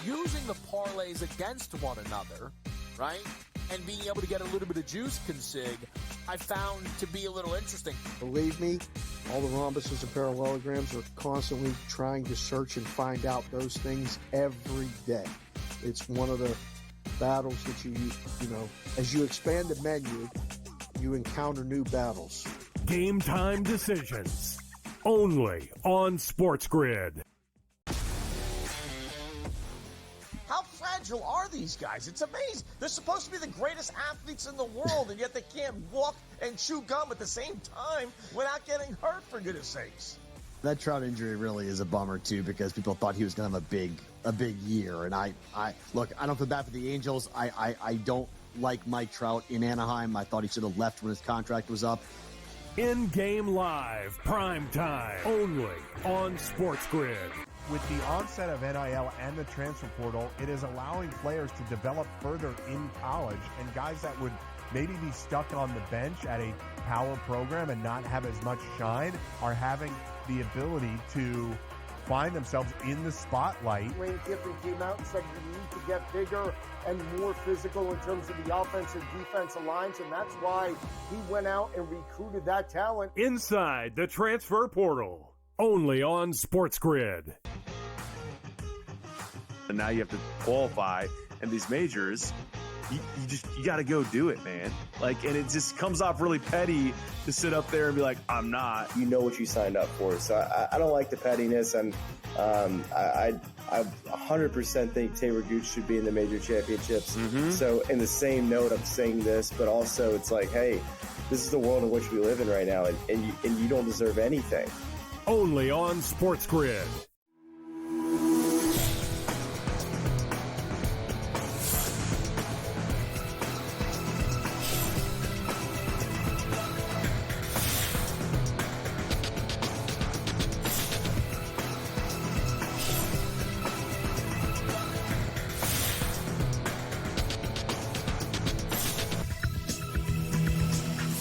using the parlays against one another, right, and being able to get a little bit of juice consig, I found to be a little interesting. Believe me, all the rhombuses and parallelograms are constantly trying to search and find out those things every day. It's one of the battles that you know, as you expand the menu, you encounter new battles. Game time decisions, only on SportsGrid. How fragile are these guys? It's amazing. They're supposed to be the greatest athletes in the world, and yet they can't walk and chew gum at the same time without getting hurt, for goodness sakes. That Trout injury really is a bummer, too, because people thought he was going to have a big year. And I look, I don't feel bad for the Angels. I don't like Mike Trout in Anaheim. I thought he should have left when his contract was up. In-game live, prime time, only on SportsGrid. With the onset of NIL and the transfer portal, it is allowing players to develop further in college, and guys that would maybe be stuck on the bench at a power program and not have as much shine are having the ability to find themselves in the spotlight. Lane Kiffin came out and said you need to get bigger and more physical in terms of the offensive defensive lines, and that's why he went out and recruited that talent. Inside the transfer portal, only on SportsGrid. And now you have to qualify, and these majors, you got to go do it, man. Like, and it just comes off really petty to sit up there and be like, I'm not. You know what you signed up for. So I don't like the pettiness, and I 100% think Taylor Gooch should be in the major championships. Mm-hmm. So in the same note, I'm saying this, but also it's like, hey, this is the world in which we live in right now, and you don't deserve anything. Only on SportsGrid.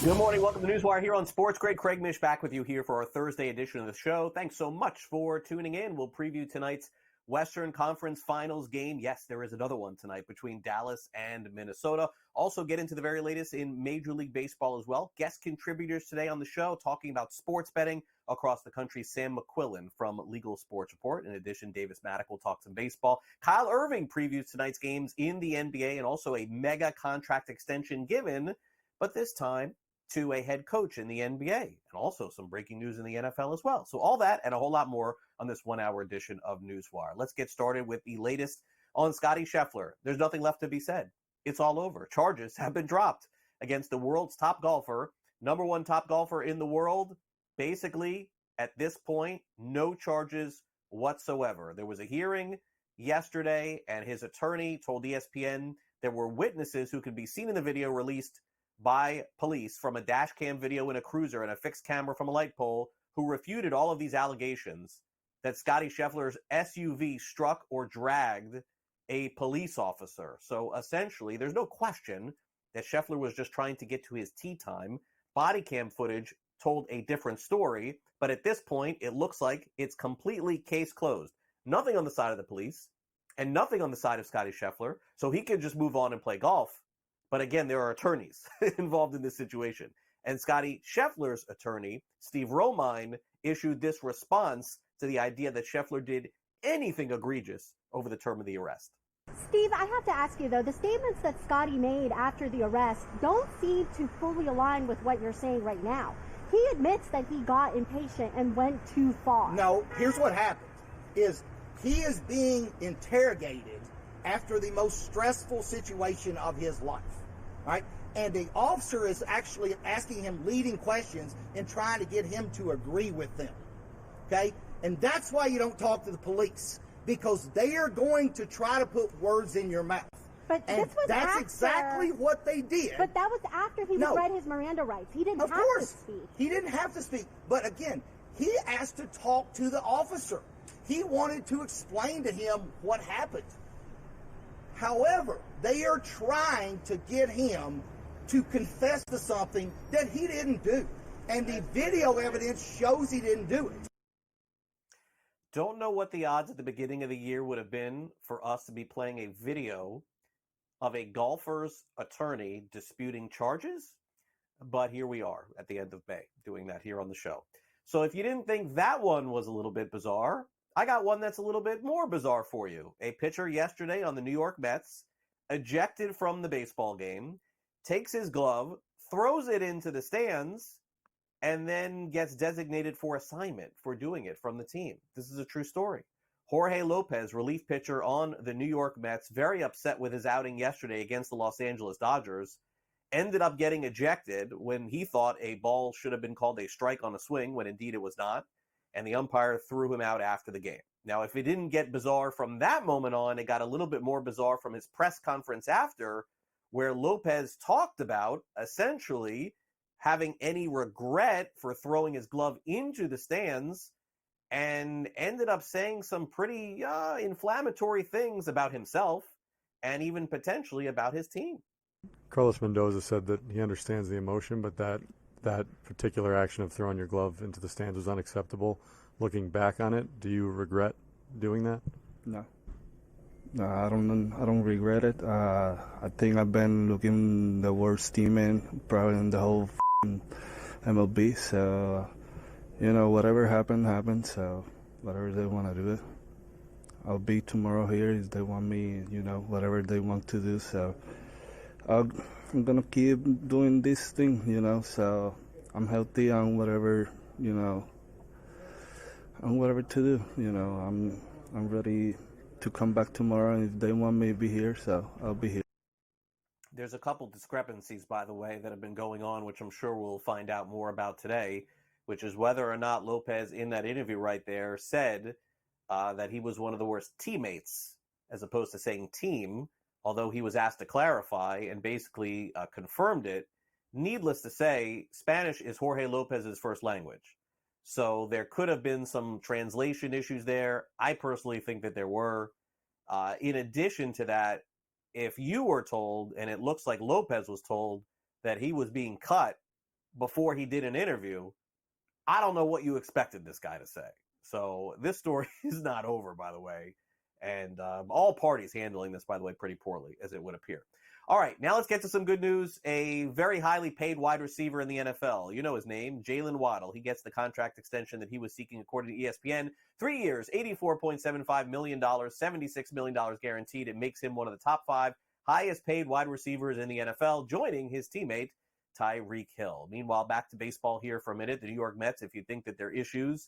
Good morning. Welcome to NewsWire here on SportsGrid. Craig Mish back with you here for our Thursday edition of the show. Thanks so much for tuning in. We'll preview tonight's Western Conference Finals game. Yes, there is another one tonight between Dallas and Minnesota. Also get into the very latest in Major League Baseball as well. Guest contributors today on the show talking about sports betting across the country. Sam McQuillan from Legal Sports Report. In addition, Davis Mattek will talk some baseball. Kyle Irving previews tonight's games in the NBA and also a mega contract extension given, but this time to a head coach in the NBA, and also some breaking news in the NFL as well. So all that and a whole lot more on this 1 hour edition of NewsWire. Let's get started with the latest on Scottie Scheffler. There's nothing left to be said. It's all over. Charges have been dropped against the world's top golfer, number one top golfer in the world. Basically, at this point, no charges whatsoever. There was a hearing yesterday, and his attorney told ESPN there were witnesses who could be seen in the video released by police from a dash cam video in a cruiser and a fixed camera from a light pole who refuted all of these allegations that Scottie Scheffler's SUV struck or dragged a police officer. So essentially, there's no question that Scheffler was just trying to get to his tee time. Body cam footage told a different story, but at this point, it looks like it's completely case closed. Nothing on the side of the police and nothing on the side of Scottie Scheffler, so he can just move on and play golf. But again, there are attorneys involved in this situation. And Scottie Scheffler's attorney, Steve Romine, issued this response to the idea that Scheffler did anything egregious over the term of the arrest. Steve, I have to ask you, though, the statements that Scottie made after the arrest don't seem to fully align with what you're saying right now. He admits that he got impatient and went too far. No, here's what happened, is he is being interrogated after the most stressful situation of his life. Right? And the officer is actually asking him leading questions and trying to get him to agree with them. Okay? And that's why you don't talk to the police, because they are going to try to put words in your mouth. But and this was that's after, exactly what they did. But that was after he read his Miranda rights. He didn't have to speak. He didn't have to speak. But again, he asked to talk to the officer. He wanted to explain to him what happened. However, they are trying to get him to confess to something that he didn't do. And the video evidence shows he didn't do it. Don't know what the odds at the beginning of the year would have been for us to be playing a video of a golfer's attorney disputing charges, but here we are at the end of May doing that here on the show. So if you didn't think that one was a little bit bizarre, I got one that's a little bit more bizarre for you. A pitcher yesterday on the New York Mets, ejected from the baseball game, takes his glove, throws it into the stands, and then gets designated for assignment for doing it from the team. This is a true story. Jorge Lopez, relief pitcher on the New York Mets, very upset with his outing yesterday against the Los Angeles Dodgers, ended up getting ejected when he thought a ball should have been called a strike on a swing, when indeed it was not, and the umpire threw him out after the game. Now, if it didn't get bizarre from that moment on, it got a little bit more bizarre from his press conference after, where Lopez talked about essentially having any regret for throwing his glove into the stands and ended up saying some pretty inflammatory things about himself and even potentially about his team. Carlos Mendoza said that he understands the emotion, but that particular action of throwing your glove into the stands was unacceptable. Looking back on it, do you regret doing that? No, I don't regret it. I think I've been looking the worst teammate probably in the whole MLB. So, whatever happened. So, whatever they want to do it, I'll be tomorrow here if they want me. Whatever they want to do. So, I'm gonna keep doing this thing. So I'm healthy on whatever. On whatever to do. I'm ready to come back tomorrow, and if they want me to be here, so I'll be here. There's a couple discrepancies, by the way, that have been going on, which I'm sure we'll find out more about today, which is whether or not Lopez, in that interview right there, said that he was one of the worst teammates, as opposed to saying team, although he was asked to clarify and basically confirmed it. Needless to say, Spanish is Jorge Lopez's first language. So there could have been some translation issues there. I personally think that there were. In addition to that, if you were told, and it looks like Lopez was told, that he was being cut before he did an interview, I don't know what you expected this guy to say. So this story is not over, by the way. And all parties handling this, by the way, pretty poorly, as it would appear. All right, now let's get to some good news. A very highly paid wide receiver in the NFL. You know his name, Jalen Waddle. He gets the contract extension that he was seeking according to ESPN. 3 years, $84.75 million, $76 million guaranteed. It makes him one of the top 5 highest paid wide receivers in the NFL, joining his teammate, Tyreek Hill. Meanwhile, back to baseball here for a minute. The New York Mets, if you think that their issues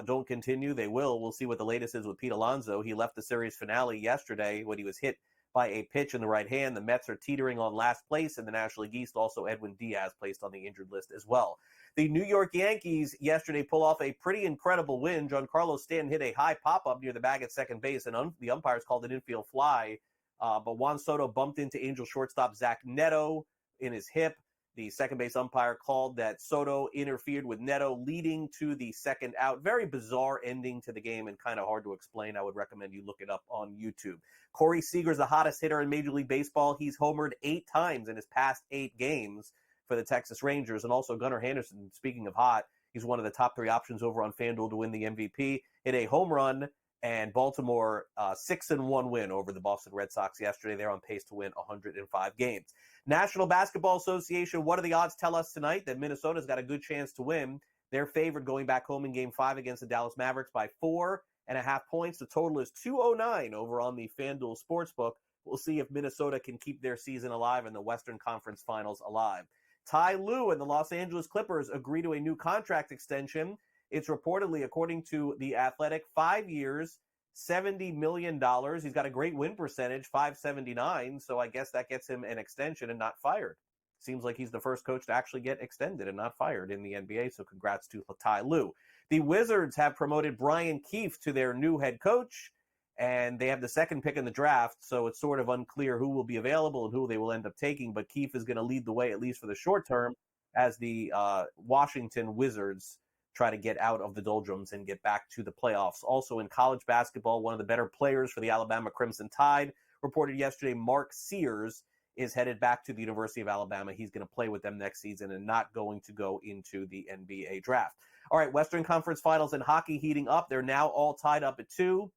don't continue, they will. We'll see what the latest is with Pete Alonso. He left the series finale yesterday when he was hit by a pitch in the right hand. The Mets are teetering on last place in the National League East. Also, Edwin Diaz placed on the injured list as well. The New York Yankees yesterday pull off a pretty incredible win. Giancarlo Stanton hit a high pop-up near the bag at second base, and the umpires called an infield fly. But Juan Soto bumped into Angel shortstop Zach Neto in his hip. The second base umpire called that Soto interfered with Neto, leading to the second out. Very bizarre ending to the game and kind of hard to explain. I would recommend you look it up on YouTube. Corey Seager's the hottest hitter in Major League Baseball. He's homered 8 times in his past 8 games for the Texas Rangers. And also Gunnar Henderson, speaking of hot, he's one of the top 3 options over on FanDuel to win the MVP. Hit a home run, and Baltimore 6-1 win over the Boston Red Sox yesterday. They're on pace to win 105 games. National Basketball Association, what do the odds tell us tonight? That Minnesota's got a good chance to win. They're favored going back home in Game 5 against the Dallas Mavericks by 4.5 points. The total is 209 over on the FanDuel Sportsbook. We'll see if Minnesota can keep their season alive and the Western Conference Finals alive. Ty Lue and the Los Angeles Clippers agree to a new contract extension. It's reportedly, according to The Athletic, 5 years, $70 million. He's got a great win percentage, .579, so I guess that gets him an extension and not fired. Seems like he's the first coach to actually get extended and not fired in the NBA, so congrats to Ty Lue. The Wizards have promoted Brian Keefe to their new head coach, and they have the second pick in the draft, so it's sort of unclear who will be available and who they will end up taking, but Keefe is going to lead the way, at least for the short term, as the Washington Wizards try to get out of the doldrums and get back to the playoffs. Also in college basketball, one of the better players for the Alabama Crimson Tide reported yesterday, Mark Sears, is headed back to the University of Alabama. He's going to play with them next season and not going to go into the NBA draft. All right, Western Conference Finals in hockey heating up. They're now all tied up at 2.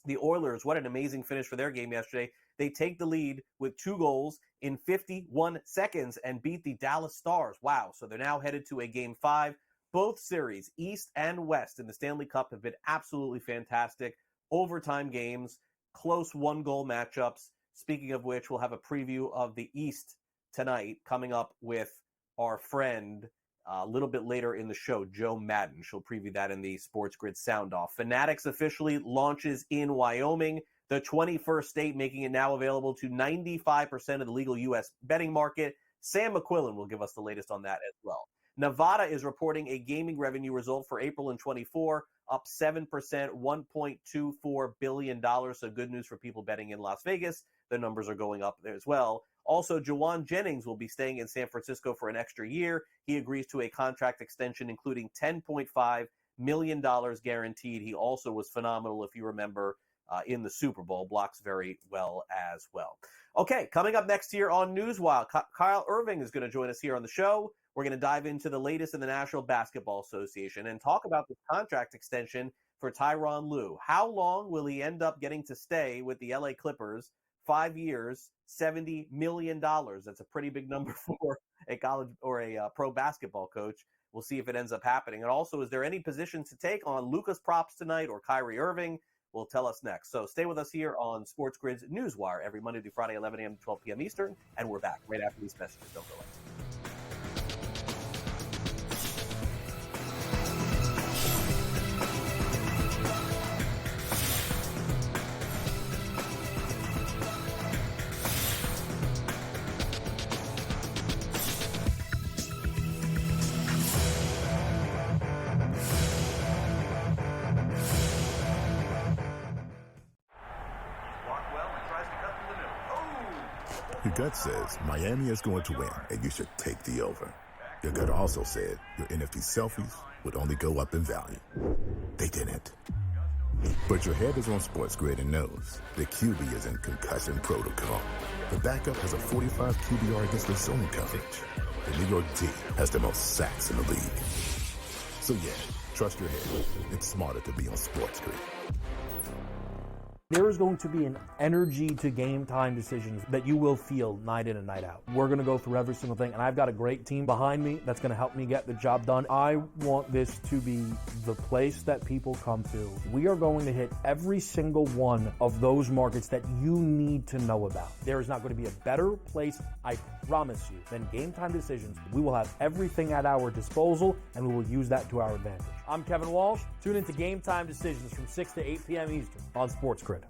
The Oilers, what an amazing finish for their game yesterday. They take the lead with 2 goals in 51 seconds and beat the Dallas Stars. Wow, so they're now headed to a Game 5. Both series, East and West, in the Stanley Cup have been absolutely fantastic. Overtime games, close 1-goal matchups. Speaking of which, we'll have a preview of the East tonight coming up with our friend a little bit later in the show, Joe Madden. She'll preview that in the SportsGrid Sound Off. Fanatics officially launches in Wyoming, the 21st state, making it now available to 95% of the legal U.S. betting market. Sam McQuillan will give us the latest on that as well. Nevada is reporting a gaming revenue result for April in 24, up 7%, $1.24 billion. So good news for people betting in Las Vegas. The numbers are going up there as well. Also, Jawan Jennings will be staying in San Francisco for an extra year. He agrees to a contract extension, including $10.5 million guaranteed. He also was phenomenal, if you remember, in the Super Bowl. Blocks very well as well. Okay, coming up next here on NewsWire, Kyle Irving is going to join us here on the show. We're going to dive into the latest in the National Basketball Association and talk about the contract extension for Tyronn Lue. How long will he end up getting to stay with the LA Clippers? 5 years, $70 million. That's a pretty big number for a college or a pro basketball coach. We'll see if it ends up happening. And also, is there any position to take on Luka's props tonight or Kyrie Irving? Will tell us next. So stay with us here on SportsGrid's NewsWire every Monday through Friday, 11 a.m. to 12 p.m. Eastern. And we're back right after these messages. Don't go away. Your gut says Miami is going to win, and you should take the over. Your gut also said your NFT selfies would only go up in value. They didn't. But your head is on SportsGrid and knows the QB is in concussion protocol. The backup has a 45 QBR against the zone coverage. The New York D has the most sacks in the league. So yeah, trust your head. It's smarter to be on SportsGrid. There is going to be an energy to game time decisions that you will feel night in and night out. We're going to go through every single thing, and I've got a great team behind me that's going to help me get the job done. I want this to be the place that people come to. We are going to hit every single one of those markets that you need to know about. There is not going to be a better place, I promise you, than Game Time Decisions. We will have everything at our disposal, and we will use that to our advantage. I'm Kevin Walsh. Tune into Game Time Decisions from 6 to 8 p.m. Eastern on SportsGrid.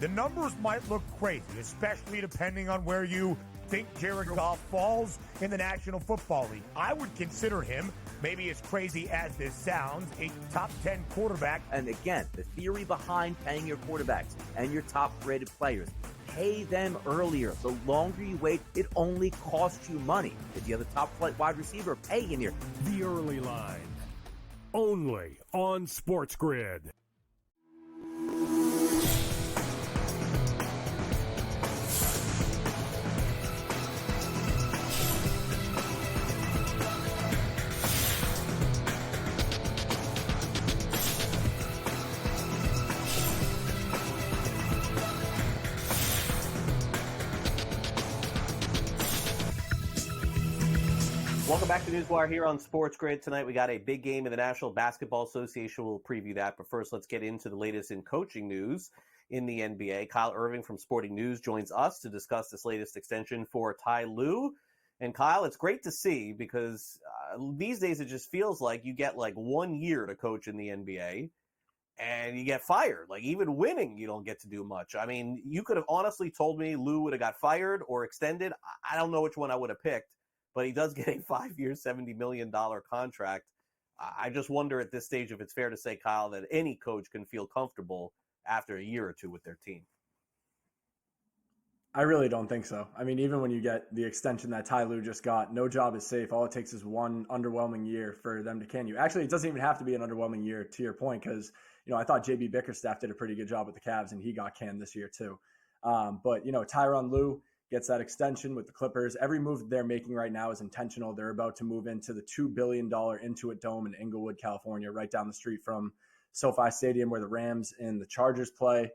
The numbers might look crazy, especially depending on where you think Jared Goff falls in the National Football League. I would consider him, maybe as crazy as this sounds, a top 10 quarterback. And again, the theory behind paying your quarterbacks and your top-rated players, pay them earlier. The longer you wait, it only costs you money. If you have a top-flight wide receiver, pay him here. The Early Line, only on SportsGrid. Welcome back to NewsWire here on SportsGrid. Tonight we got a big game in the National Basketball Association. We'll preview that, but first let's get into the latest in coaching news in the NBA. Kyle Irving from Sporting News joins us to discuss this latest extension for Ty Lue. And Kyle, it's great to see because these days it just feels like you get like 1 year to coach in the NBA and you get fired. Like even winning, you don't get to do much. I mean, you could have honestly told me Lue would have got fired or extended. I don't know which one I would have picked. but he does get a 5-year, $70 million contract. I just wonder at this stage if it's fair to say, Kyle, that any coach can feel comfortable after a year or two with their team. I really don't think so. I mean, even when you get the extension that Ty Lue just got, no job is safe. All it takes is one underwhelming year for them to can you. Actually, it doesn't even have to be an underwhelming year, to your point, because, I thought JB Bickerstaff did a pretty good job with the Cavs, and he got canned this year too. But Tyronn Lue gets that extension with the Clippers. Every move they're making right now is intentional. They're about to move into the $2 billion Intuit Dome in Inglewood, California, right down the street from SoFi Stadium where the Rams and the Chargers play.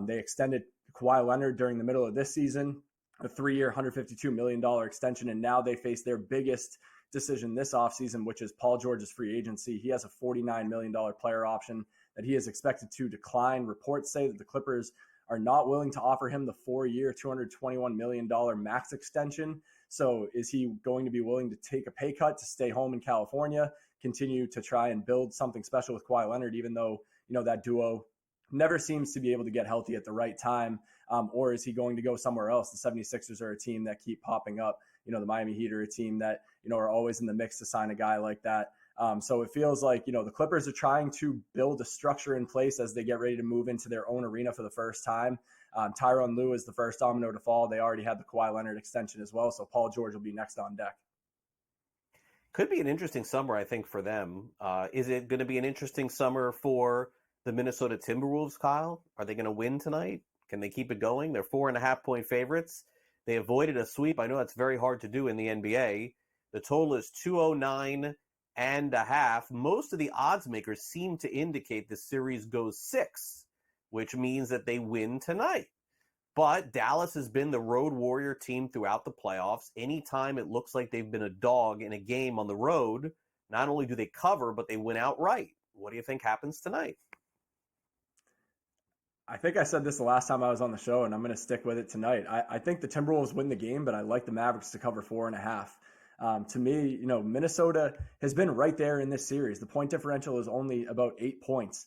They extended Kawhi Leonard during the middle of this season, a 3-year, $152 million extension, and now they face their biggest decision this offseason, which is Paul George's free agency. He has a $49 million player option that he is expected to decline. Reports say that the Clippers are not willing to offer him the 4-year, $221 million max extension. So is he going to be willing to take a pay cut to stay home in California, continue to try and build something special with Kawhi Leonard, even though, that duo never seems to be able to get healthy at the right time? Or is he going to go somewhere else? The 76ers are a team that keep popping up. The Miami Heat are a team that, are always in the mix to sign a guy like that. So it feels like, the Clippers are trying to build a structure in place as they get ready to move into their own arena for the first time. Tyronn Lue is the first domino to fall. They already had the Kawhi Leonard extension as well. So Paul George will be next on deck. Could be an interesting summer, I think, for them. Is it going to be an interesting summer for the Minnesota Timberwolves, Kyle? Are they going to win tonight? Can they keep it going? They're 4.5-point favorites. They avoided a sweep. I know that's very hard to do in the NBA. The total is 209.5. Most of the odds makers seem to indicate the series goes 6, which means that they win tonight. But Dallas has been the road warrior team throughout the playoffs. Anytime it looks like they've been a dog in a game on the road, not only do they cover, but they win outright. What do you think happens tonight? I think I said this the last time I was on the show, and I'm going to stick with it tonight. I think the Timberwolves win the game, but I like the Mavericks to cover 4.5. To me, Minnesota has been right there in this series. The point differential is only about 8 points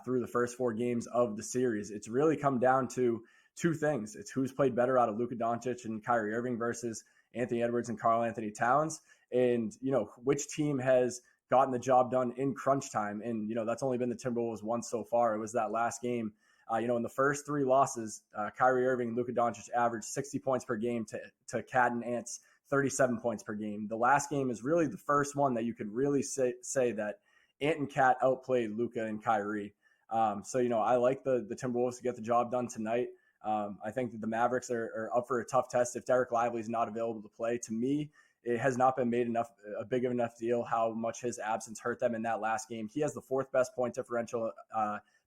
through the first 4 games of the series. It's really come down to 2 things. It's who's played better out of Luka Doncic and Kyrie Irving versus Anthony Edwards and Karl Anthony Towns, and which team has gotten the job done in crunch time. And that's only been the Timberwolves once so far. It was that last game. In the first 3 losses, Kyrie Irving and Luka Doncic averaged 60 points per game to Cat and Ant's 37 points per game. The last game is really the first one that you could really say that Ant and Cat outplayed Luka and Kyrie. I like the Timberwolves to get the job done tonight. I think that the Mavericks are up for a tough test if Derek Lively is not available to play. To me, it has not been made a big of enough deal how much his absence hurt them in that last game. He has the 4th best point differential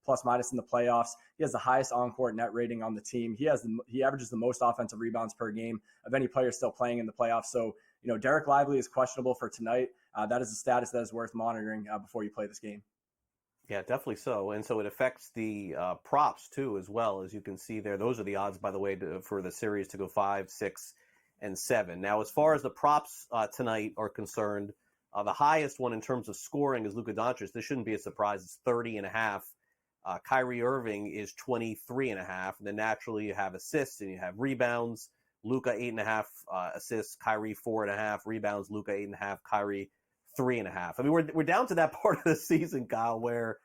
plus minus in the playoffs. He has the highest on-court net rating on the team. He averages the most offensive rebounds per game of any player still playing in the playoffs. So, Derek Lively is questionable for tonight. That is a status that is worth monitoring before you play this game. Yeah, definitely so. And so it affects the props too, as well, as you can see there. Those are the odds, by the way, for the series to go 5, 6, and 7. Now, as far as the props tonight are concerned, the highest one in terms of scoring is Luka Doncic. This shouldn't be a surprise. It's 30.5. Kyrie Irving is 23.5. And then naturally you have assists and you have rebounds. Luka 8.5 assists, Kyrie 4.5 rebounds, Luka 8.5, Kyrie 3.5. I mean, we're down to that part of the season, Kyle, where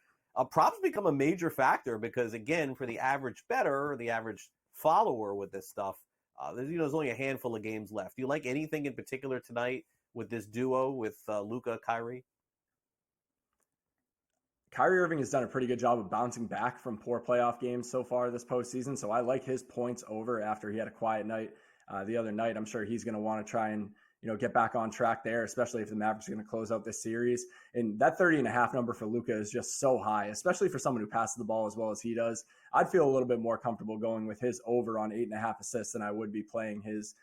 props become a major factor because, again, for the average bettor or the average follower with this stuff, there's only a handful of games left. Do you like anything in particular tonight with this duo with Luka, Kyrie? Kyrie Irving has done a pretty good job of bouncing back from poor playoff games so far this postseason. So I like his points over after he had a quiet night the other night. I'm sure he's going to want to try and get back on track there, especially if the Mavericks are going to close out this series. And that 30.5 number for Luka is just so high, especially for someone who passes the ball as well as he does. I'd feel a little bit more comfortable going with his over on 8.5 assists than I would be playing his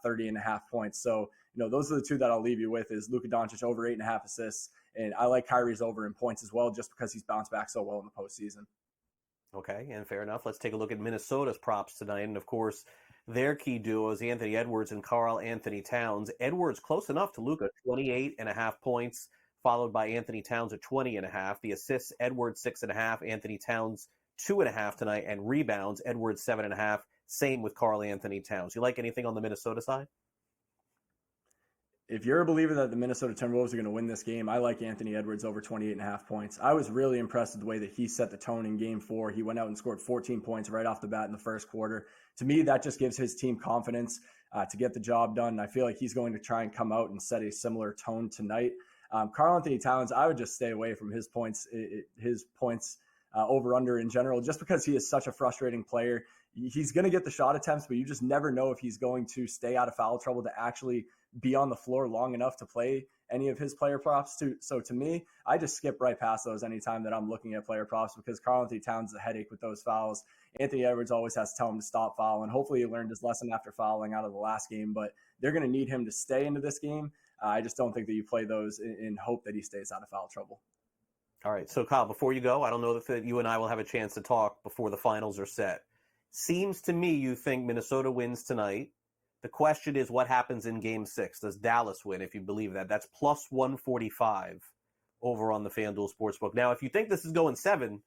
30.5 points. So, those are the 2 that I'll leave you with is Luka Doncic over 8.5 assists. And I like Kyrie's over in points as well, just because he's bounced back so well in the postseason. Okay, and fair enough. Let's take a look at Minnesota's props tonight. And, of course, their key duos, Anthony Edwards and Karl Anthony Towns. Edwards close enough to Luka, 28.5 points, followed by Anthony Towns at 20.5. The assists, Edwards 6.5, Anthony Towns 2.5 tonight, and rebounds, Edwards 7.5. Same with Karl Anthony Towns. You like anything on the Minnesota side? if you're a believer that the Minnesota Timberwolves are going to win this game, I like Anthony Edwards over 28.5 points. I was really impressed with the way that he set the tone in Game 4. He went out and scored 14 points right off the bat in the first quarter. To me, that just gives his team confidence to get the job done. I feel like he's going to try and come out and set a similar tone tonight. Karl Anthony Towns, I would just stay away from his points over under in general, just because he is such a frustrating player. He's going to get the shot attempts, but you just never know if he's going to stay out of foul trouble to actually be on the floor long enough to play any of his player props. So to me, I just skip right past those anytime that I'm looking at player props, because Karl Anthony Towns is a headache with those fouls. Anthony Edwards always has to tell him to stop fouling. Hopefully he learned his lesson after fouling out of the last game, but they're going to need him to stay into this game. I just don't think that you play those in hope that he stays out of foul trouble. All right. So, Kyle, before you go, I don't know if you and I will have a chance to talk before the finals are set. Seems to me you think Minnesota wins tonight. The question is what happens in Game 6. Does Dallas win, if you believe that? That's plus 145 over on the FanDuel Sportsbook. Now, if you think this is going 7,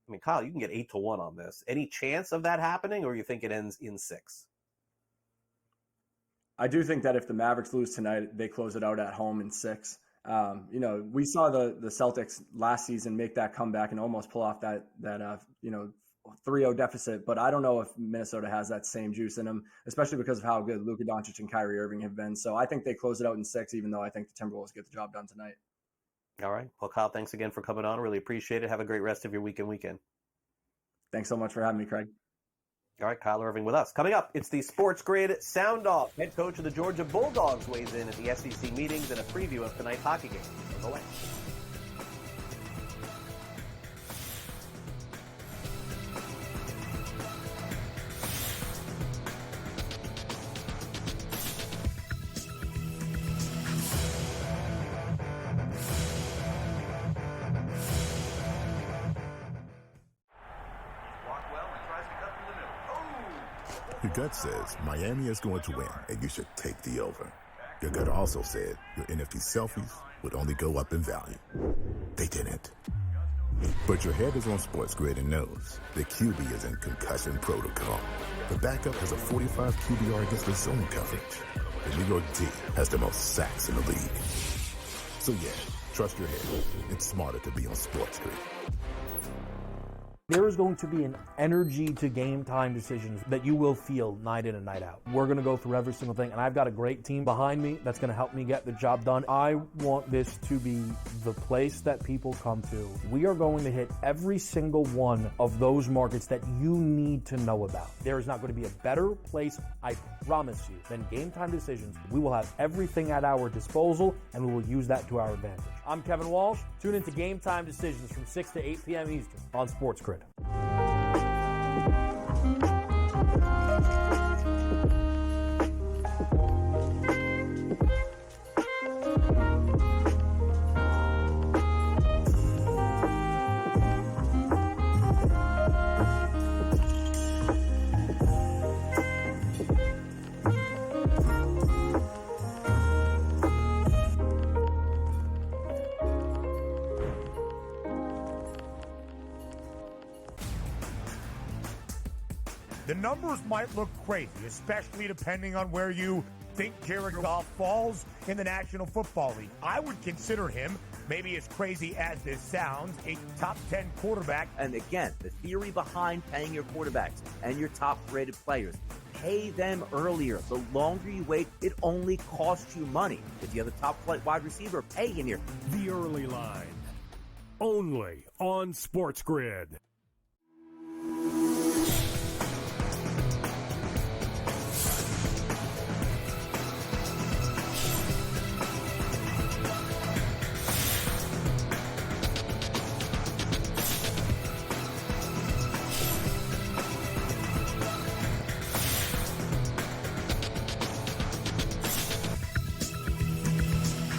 I mean, Kyle, you can get 8-1 on this. Any chance of that happening, or you think it ends in 6? I do think that if the Mavericks lose tonight, they close it out at home in 6. We saw the Celtics last season make that comeback and almost pull off that 3-0 deficit, but I don't know if Minnesota has that same juice in them, especially because of how good Luka Doncic and Kyrie Irving have been. So I think they close it out in 6, even though I think the Timberwolves get the job done tonight. All right. Well, Kyle, thanks again for coming on. Really appreciate it. Have a great rest of your weekend. Thanks so much for having me, Craig. All right, Kyle Irving with us. Coming up, it's the SportsGrid Sound Off. Head coach of the Georgia Bulldogs weighs in at the SEC meetings and a preview of tonight's hockey game. Go away. Your gut says Miami is going to win, and you should take the over. Your gut also said your NFT selfies would only go up in value. They didn't. But your head is on SportsGrid and knows the QB is in concussion protocol. The backup has a 45 QBR against the zone coverage. The New York D has the most sacks in the league. So yeah, trust your head. It's smarter to be on SportsGrid. There is going to be an energy to game time decisions that you will feel night in and night out. We're going to go through every single thing, and I've got a great team behind me that's going to help me get the job done. I want this to be the place that people come to. We are going to hit every single one of those markets that you need to know about. There is not going to be a better place, I promise you, than Game Time Decisions. We will have everything at our disposal, and we will use that to our advantage. I'm Kevin Walsh. Tune into Game Time Decisions from 6 to 8 p.m. Eastern on SportsGrid. The numbers might look crazy, especially depending on where you think Jared Goff falls in the National Football League. I would consider him, maybe as crazy as this sounds, a top 10 quarterback. And again, the theory behind paying your quarterbacks and your top-rated players, pay them earlier. The longer you wait, it only costs you money. If you have a top-flight wide receiver, pay him here. The Early Line, only on SportsGrid.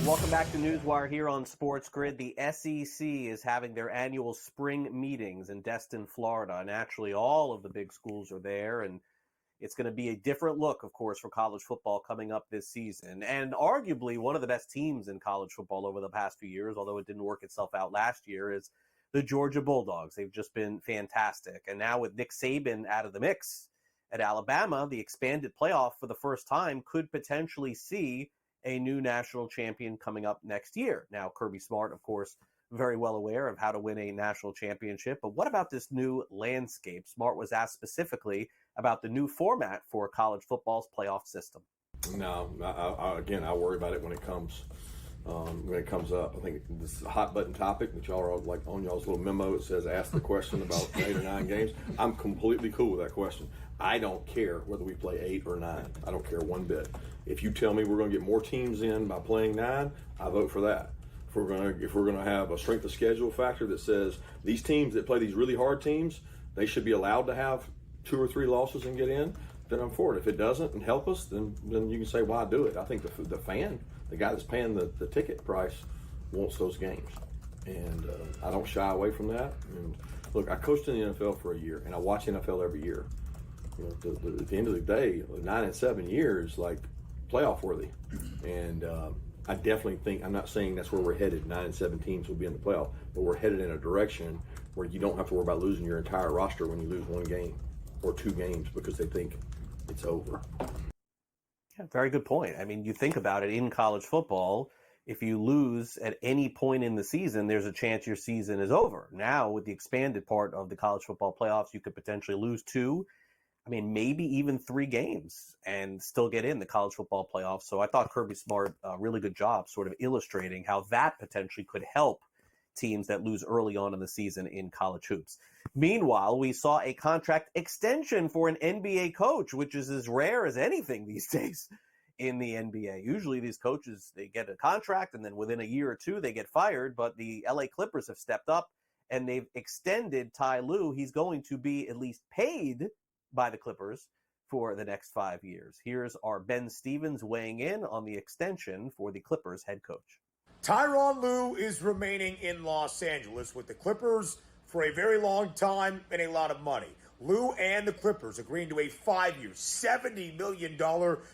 Welcome back to NewsWire here on SportsGrid. The SEC is having their annual spring meetings in Destin, Florida. Naturally, all of the big schools are there, and it's going to be a different look, of course, for college football coming up this season. And arguably one of the best teams in college football over the past few years, although it didn't work itself out last year, is the Georgia Bulldogs. They've just been fantastic. And now with Nick Saban out of the mix at Alabama, the expanded playoff for the first time could potentially see a new national champion coming up next year. Now, Kirby Smart, of course, very well aware of how to win a national championship. But what about this new landscape? Smart was asked specifically about the new format for college football's playoff system. No, I worry about it when it comes up. I think this is a hot button topic that y'all are like on y'all's little memo. It says ask the question about 8 or 9 games. I'm completely cool with that question. I don't care whether we play 8 or 9. I don't care one bit. If you tell me we're going to get more teams in by playing 9, I vote for that. If we're going to have a strength of schedule factor that says these teams that play these really hard teams, they should be allowed to have 2 or 3 losses and get in, then I'm for it. If it doesn't and help us, then you can say, why do it? I think the fan, the guy that's paying the ticket price, wants those games. And I don't shy away from that. And look, I coached in the NFL for a year, and I watch NFL every year. You know, at the end of the day, 9 and 7 years, like, playoff worthy. And I definitely think, I'm not saying that's where we're headed. 9 and 7 teams will be in the playoff, but we're headed in a direction where you don't have to worry about losing your entire roster when you lose 1 game or 2 games because they think it's over. Yeah, very good point. I mean, you think about it in college football, if you lose at any point in the season, there's a chance your season is over. Now, with the expanded part of the college football playoffs, you could potentially lose 2, maybe even 3 games and still get in the college football playoffs. So I thought Kirby Smart, a really good job sort of illustrating how that potentially could help teams that lose early on in the season in college hoops. Meanwhile, we saw a contract extension for an NBA coach, which is as rare as anything these days in the NBA. Usually these coaches, they get a contract and then within a year or 2 they get fired, but the LA Clippers have stepped up and they've extended Ty Lue. He's going to be at least paid by the Clippers for the next 5 years. Here's our Ben Stevens weighing in on the extension for the Clippers head coach. Tyronn Lue is remaining in Los Angeles with the Clippers for a very long time and a lot of money. Lue and the Clippers agreeing to a 5-year, $70 million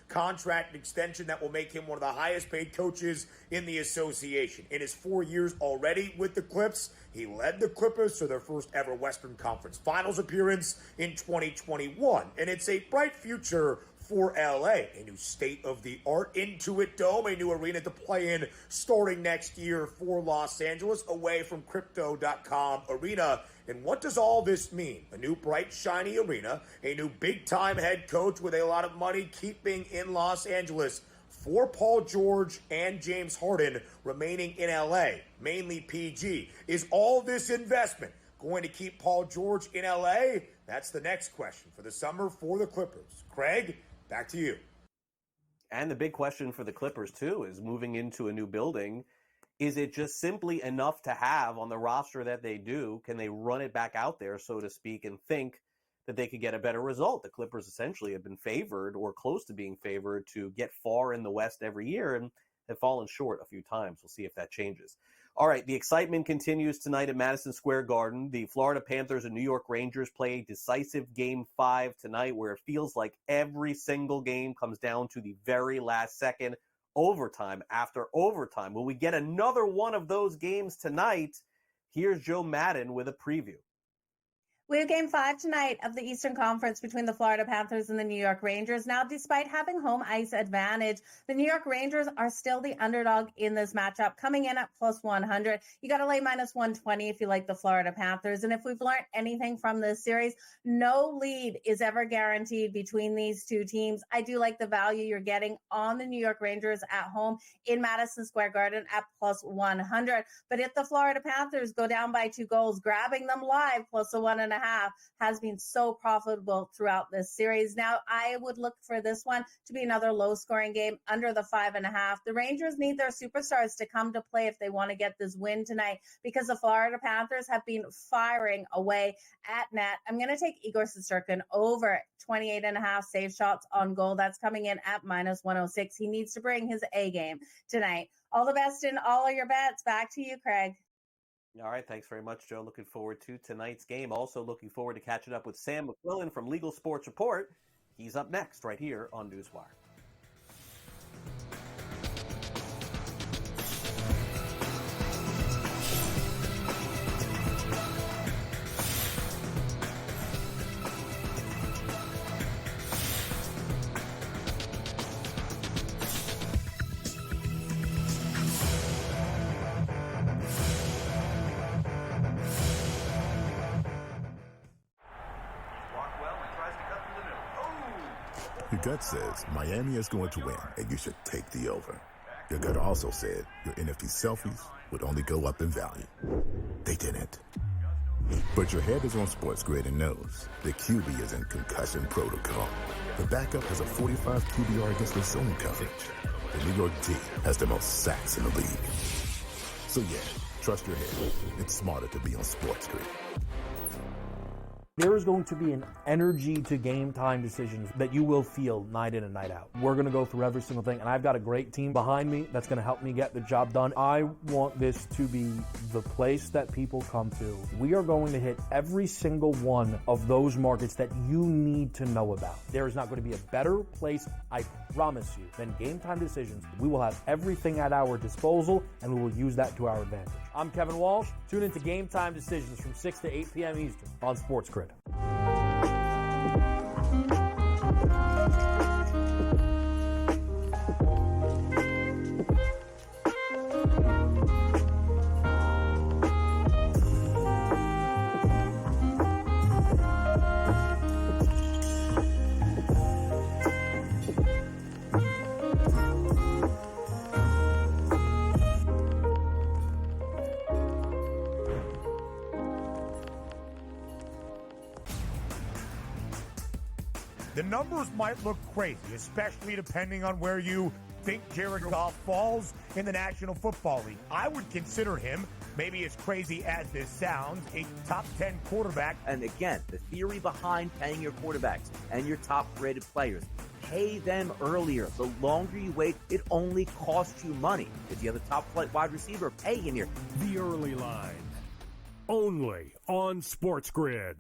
contract extension that will make him one of the highest paid coaches in the association. In his 4 years already with the Clips, he led the Clippers to their first ever Western Conference Finals appearance in 2021. And it's a bright future for LA, a new state-of-the-art Intuit Dome, a new arena to play in starting next year for Los Angeles, away from Crypto.com Arena. And what does all this mean? A new bright, shiny arena, a new big-time head coach with a lot of money keeping in Los Angeles for Paul George and James Harden remaining in LA, mainly PG. Is all this investment going to keep Paul George in LA? That's the next question for the summer for the Clippers. Craig, back to you. And the big question for the Clippers, too, is moving into a new building. Is it just simply enough to have on the roster that they do? Can they run it back out there, so to speak, and think that they could get a better result? The Clippers essentially have been favored or close to being favored to get far in the West every year and have fallen short a few times. We'll see if that changes. All right, the excitement continues tonight at Madison Square Garden. The Florida Panthers and New York Rangers play a decisive Game 5 tonight, where it feels like every single game comes down to the very last second, overtime after overtime. Will we get another one of those games tonight? Here's Joe Madden with a preview. We have Game 5 tonight of the Eastern Conference between the Florida Panthers and the New York Rangers. Now, despite having home ice advantage, the New York Rangers are still the underdog in this matchup, coming in at plus 100. You got to lay minus 120 if you like the Florida Panthers. And if we've learned anything from this series, no lead is ever guaranteed between these two teams. I do like the value you're getting on the New York Rangers at home in Madison Square Garden at plus 100. But if the Florida Panthers go down by 2 goals, grabbing them live plus a 1.5 has been so profitable throughout this series. Now, I would look for this one to be another low-scoring game under the 5.5. The Rangers need their superstars to come to play if they want to get this win tonight, because the Florida Panthers have been firing away at net. I'm going to take Igor Shesterkin over 28.5 save shots on goal. That's coming in at minus 106. He needs to bring his A game tonight. All the best in all of your bets. Back to you, Craig. All right, thanks very much, Joe. Looking forward to tonight's game. Also looking forward to catching up with Sam McQuillan from Legal Sports Report. He's up next right here on NewsWire. Your gut says Miami is going to win, and you should take the over. Your gut also said your NFT selfies would only go up in value. They didn't. But your head is on SportsGrid and knows the QB is in concussion protocol. The backup has a 45 QBR against the zone coverage. The New York D has the most sacks in the league. So yeah, trust your head. It's smarter to be on SportsGrid. There is going to be an energy to game time decisions that you will feel night in and night out. We're going to go through every single thing, and I've got a great team behind me that's going to help me get the job done. I want this to be the place that people come to. We are going to hit every single one of those markets that you need to know about. There is not going to be a better place, I promise you, than Game Time Decisions. We will have everything at our disposal, and we will use that to our advantage. I'm Kevin Walsh. Tune into Game Time Decisions from 6 to 8 p.m. Eastern on SportsGrid. The numbers might look crazy, especially depending on where you think Jared Goff falls in the National Football League. I would consider him, maybe as crazy as this sounds, a top 10 quarterback. And again, the theory behind paying your quarterbacks and your top-rated players, pay them earlier. The longer you wait, it only costs you money. If you have a top-flight wide receiver, pay him here. The Early Line, only on SportsGrid.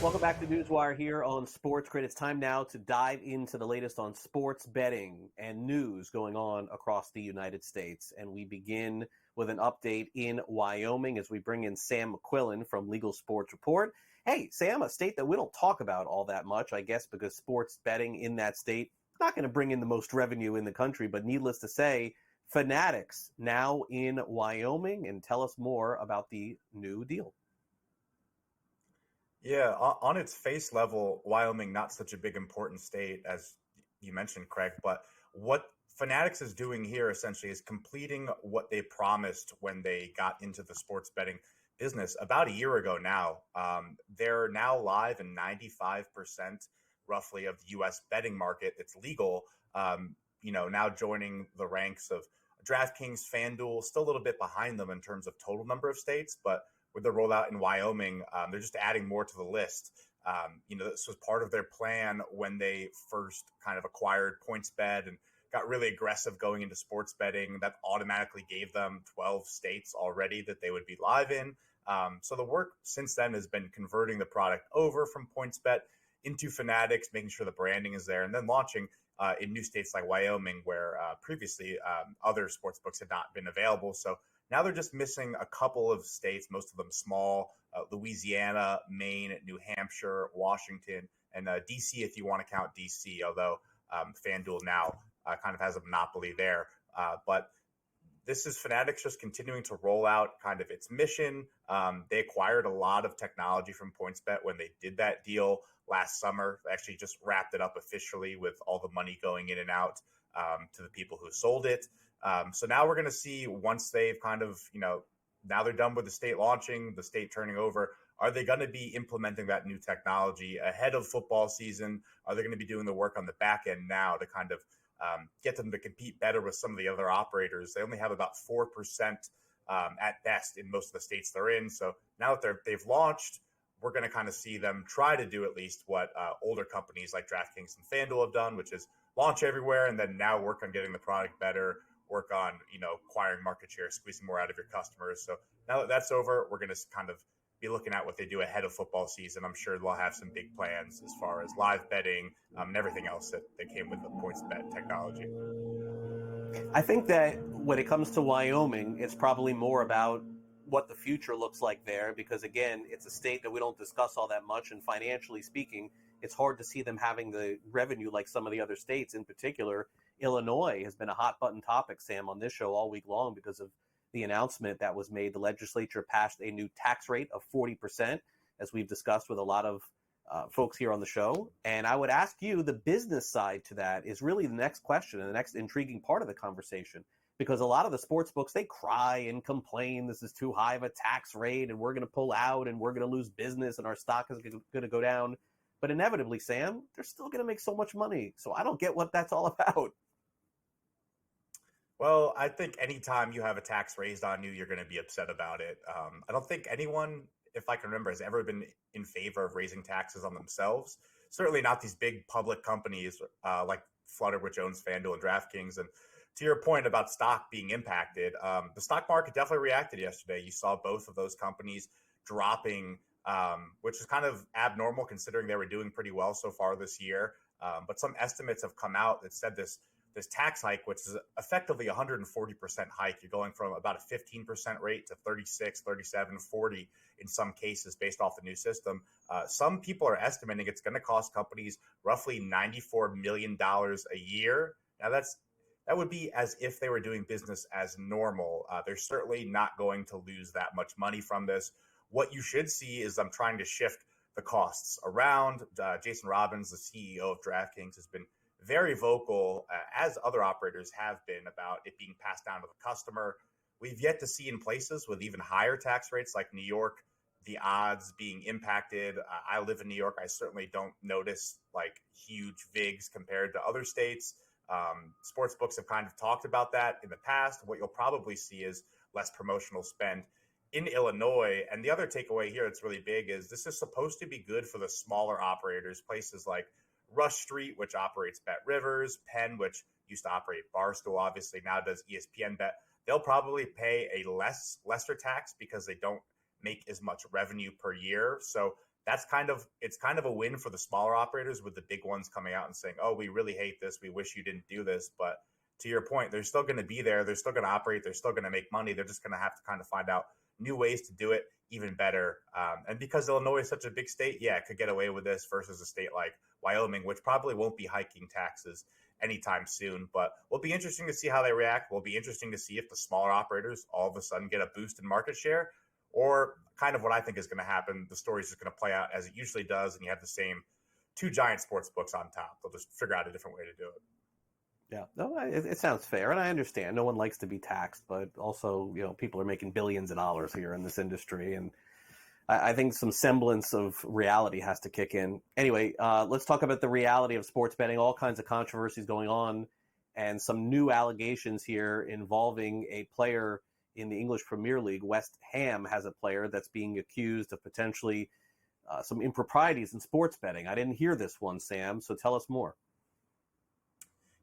Welcome back to NewsWire here on SportsGrid. It's time now to dive into the latest on sports betting and news going on across the United States. And we begin with an update in Wyoming as we bring in Sam McQuillan from Legal Sports Report. Hey, Sam, a state that we don't talk about all that much, I guess, because sports betting in that state not going to bring in the most revenue in the country. But needless to say, Fanatics now in Wyoming. And tell us more about the new deal. Yeah, on its face level, Wyoming, not such a big important state, as you mentioned, Craig, but what Fanatics is doing here essentially is completing what they promised when they got into the sports betting business about a year ago now. They're now live in 95% roughly of the U.S. betting market. It's legal, now joining the ranks of DraftKings, FanDuel, still a little bit behind them in terms of total number of states, but with the rollout in Wyoming, they're just adding more to the list. This was part of their plan when they first kind of acquired PointsBet and got really aggressive going into sports betting. That automatically gave them 12 states already that they would be live in. So the work since then has been converting the product over from PointsBet into Fanatics, making sure the branding is there, and then launching in new states like Wyoming, where previously other sportsbooks had not been available. So now they're just missing a couple of states, most of them small, Louisiana, Maine, New Hampshire, Washington, and D.C. if you want to count D.C., although FanDuel now kind of has a monopoly there. But this is Fanatics just continuing to roll out kind of its mission. They acquired a lot of technology from PointsBet when they did that deal last summer. They actually just wrapped it up officially with all the money going in and out to the people who sold it. So now we're going to see, once they've kind of, now they're done with the state launching, the state turning over, are they going to be implementing that new technology ahead of football season? Are they going to be doing the work on the back end now to kind of get them to compete better with some of the other operators? They only have about 4% at best in most of the states they're in. So now that they've launched, we're going to kind of see them try to do at least what older companies like DraftKings and FanDuel have done, which is launch everywhere and then now work on getting the product better, work on, acquiring market share, squeezing more out of your customers. So now that that's over, we're going to kind of be looking at what they do ahead of football season. I'm sure they'll have some big plans as far as live betting and everything else that came with the PointsBet technology. I think that when it comes to Wyoming, it's probably more about what the future looks like there, because again, it's a state that we don't discuss all that much, and financially speaking, it's hard to see them having the revenue like some of the other states. In particular, Illinois has been a hot button topic, Sam, on this show all week long because of the announcement that was made. The legislature passed a new tax rate of 40%, as we've discussed with a lot of folks here on the show. And I would ask you, the business side to that is really the next question and the next intriguing part of the conversation, because a lot of the sports books, they cry and complain, this is too high of a tax rate and we're going to pull out and we're going to lose business and our stock is going to go down. But inevitably, Sam, they're still going to make so much money. So I don't get what that's all about. Well, I think anytime you have a tax raised on you, you're going to be upset about it. I don't think anyone, if I can remember, has ever been in favor of raising taxes on themselves. Certainly not these big public companies like Flutterware, Jones, FanDuel, and DraftKings. And to your point about stock being impacted, the stock market definitely reacted yesterday. You saw both of those companies dropping, which is kind of abnormal considering they were doing pretty well so far this year. But some estimates have come out that said this tax hike, which is effectively 140% hike. You're going from about a 15% rate to 36, 37, 40 in some cases based off the new system. Some people are estimating it's going to cost companies roughly $94 million a year. Now that would be as if they were doing business as normal. They're certainly not going to lose that much money from this. What you should see is them trying to shift the costs around. Jason Robbins, the CEO of DraftKings, has been very vocal, as other operators have been, about it being passed down to the customer. We've yet to see in places with even higher tax rates like New York, the odds being impacted. I live in New York. I certainly don't notice like huge VIGs compared to other states. Sports books have kind of talked about that in the past. What you'll probably see is less promotional spend in Illinois. And the other takeaway here that's really big is this is supposed to be good for the smaller operators, places like Rush Street, which operates Bet Rivers, Penn, which used to operate Barstool, obviously now does ESPN Bet. They'll probably pay a lesser tax because they don't make as much revenue per year. So it's kind of a win for the smaller operators, with the big ones coming out and saying, oh, we really hate this. We wish you didn't do this. But to your point, they're still going to be there. They're still going to operate. They're still going to make money. They're just going to have to kind of find out new ways to do it even better. And because Illinois is such a big state, yeah, it could get away with this versus a state like Wyoming, which probably won't be hiking taxes anytime soon. But will be interesting to see how they react. Will be interesting to see if the smaller operators all of a sudden get a boost in market share, or kind of what I think is going to happen. The story is just going to play out as it usually does, and you have the same two giant sports books on top. They'll just figure out a different way to do it. Yeah, no, it sounds fair, and I understand. No one likes to be taxed, but also, people are making billions of dollars here in this industry, and I think some semblance of reality has to kick in. Anyway, let's talk about the reality of sports betting. All kinds of controversies going on, and some new allegations here involving a player in the English Premier League. West Ham has a player that's being accused of potentially some improprieties in sports betting. I didn't hear this one, Sam, so tell us more.